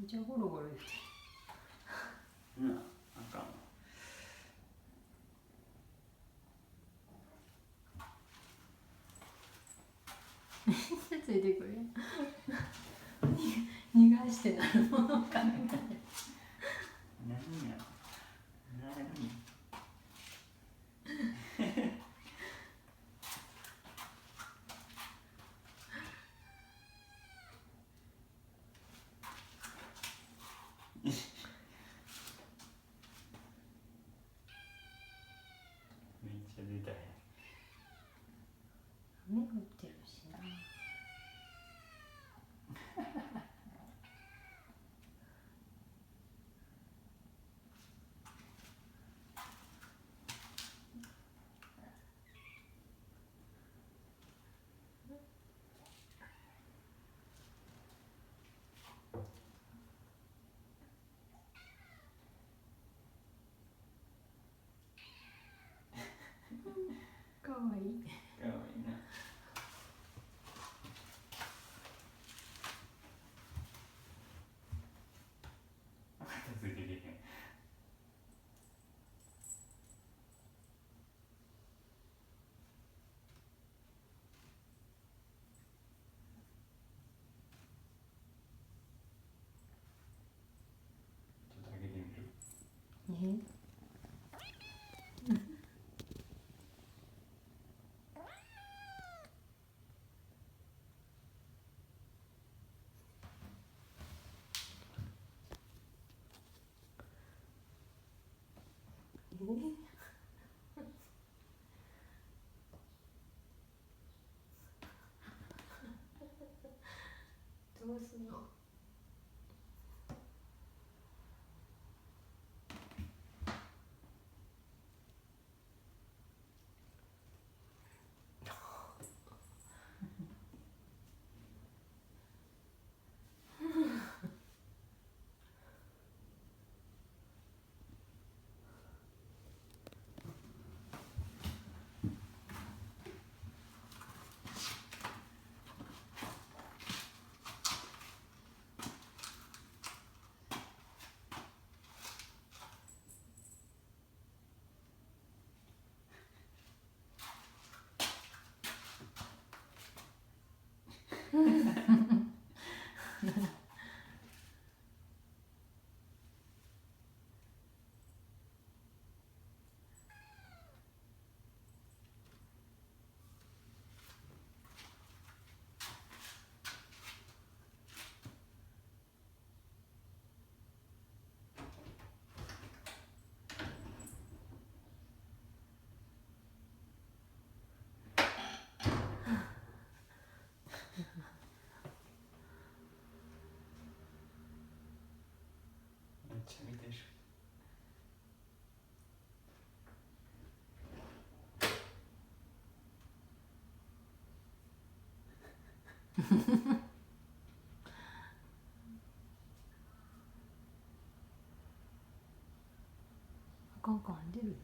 めっちゃゴロゴロ言ってる。あかんわ。ついてくるやん逃がしてなるもの考え何やめっちゃ出たやん。雨降ってるしな。かわいい。かわいいな。片付いてけへん。ちょっと開けてみる。どうすんの。めっちゃ見てる。あかんかん出るよ。